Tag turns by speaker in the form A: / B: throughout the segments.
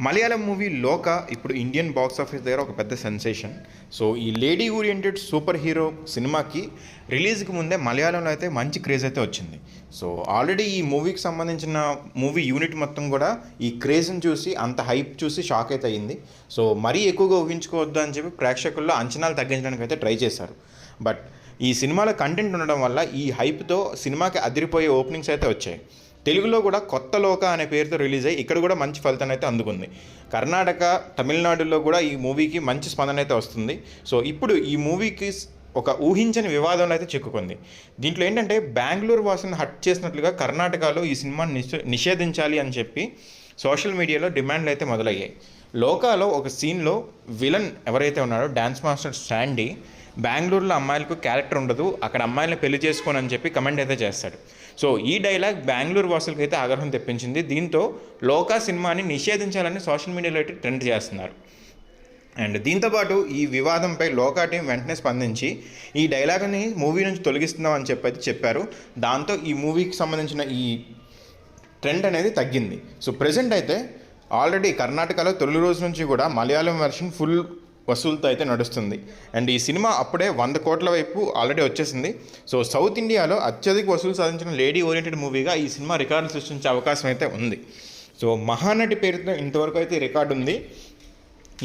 A: Malayalam movie 'లోక' ఇప్పుడు Indian box office దగ్గర ఒక పెద్ద సెన్సేషన్. సో ఈ లేడీ ఓరియంటెడ్ సూపర్ హీరో సినిమాకి రిలీజ్కి ముందే మలయాళంలో అయితే మంచి క్రేజ్ అయితే వచ్చింది. సో ఆల్రెడీ ఈ మూవీకి సంబంధించిన మూవీ యూనిట్ మొత్తం కూడా ఈ క్రేజ్ని చూసి అంత హైప్ చూసి షాక్ అయితే అయింది. సో మరీ ఎక్కువగా ఊహించుకోవద్దు అని చెప్పి ప్రేక్షకుల్లో అంచనాలు తగ్గించడానికి అయితే ట్రై చేశారు. బట్ ఈ సినిమాలో కంటెంట్ ఉండడం వల్ల ఈ హైప్తో సినిమాకి అదిరిపోయే ఓపెనింగ్స్ అయితే వచ్చాయి. తెలుగులో కూడా కొత్త లోక అనే పేరుతో రిలీజ్ అయ్యి ఇక్కడ కూడా మంచి ఫలితాన్ని అయితే అందుకుంది. కర్ణాటక, తమిళనాడులో కూడా ఈ మూవీకి మంచి స్పందన అయితే వస్తుంది. సో ఇప్పుడు ఈ మూవీకి ఒక ఊహించని వివాదంలో అయితే చిక్కుకుంది. దీంట్లో ఏంటంటే బెంగళూరు వాసులను హట్ చేసినట్లుగా కర్ణాటకలో ఈ సినిమాని నిషేధించాలి అని చెప్పి సోషల్ మీడియాలో డిమాండ్లు అయితే మొదలయ్యాయి. లోకాలో ఒక సీన్లో విలన్ ఎవరైతే ఉన్నాడో డ్యాన్స్ మాస్టర్ శాండీ బెంగళూరులో అమ్మాయిలకు క్యారెక్టర్ ఉండదు, అక్కడ అమ్మాయిలను పెళ్లి చేసుకోని అని చెప్పి కమెంట్ అయితే చేస్తాడు. సో ఈ డైలాగ్ బెంగళూరు వాసులకి అయితే ఆగ్రహం తెప్పించింది. దీంతో లోకా సినిమాని నిషేధించాలని సోషల్ మీడియాలో అయితే ట్రెండ్ చేస్తున్నారు. అండ్ దీంతోపాటు ఈ వివాదంపై లోకా టీం వెంటనే స్పందించి ఈ డైలాగ్ని మూవీ నుంచి తొలగిస్తున్నాం అని చెప్పి చెప్పారు. దాంతో ఈ మూవీకి సంబంధించిన ఈ ట్రెండ్ అనేది తగ్గింది. సో ప్రజెంట్ అయితే ఆల్రెడీ కర్ణాటకలో తొలి రోజు నుంచి కూడా మలయాళం వెర్షన్ ఫుల్ వసూలుతో అయితే నడుస్తుంది. అండ్ ఈ సినిమా అప్పుడే 100 కోట్ల వైపు ఆల్రెడీ వచ్చేసింది. సో సౌత్ ఇండియాలో అత్యధిక వసూలు సాధించిన లేడీ ఓరియంటెడ్ మూవీగా ఈ సినిమా రికార్డు సృష్టించే అవకాశం అయితే ఉంది. సో మహానటి పేరుతో ఇంతవరకు అయితే రికార్డు ఉంది.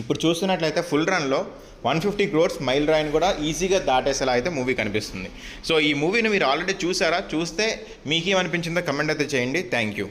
A: ఇప్పుడు చూస్తున్నట్లయితే ఫుల్ రన్లో 150 crores మైల్ రాయిని కూడా ఈజీగా దాటేసేలా అయితే మూవీ కనిపిస్తుంది. సో ఈ మూవీని మీరు ఆల్రెడీ చూసారా? చూస్తే మీకేమనిపించిందో కమెంట్ అయితే చేయండి. Thank you.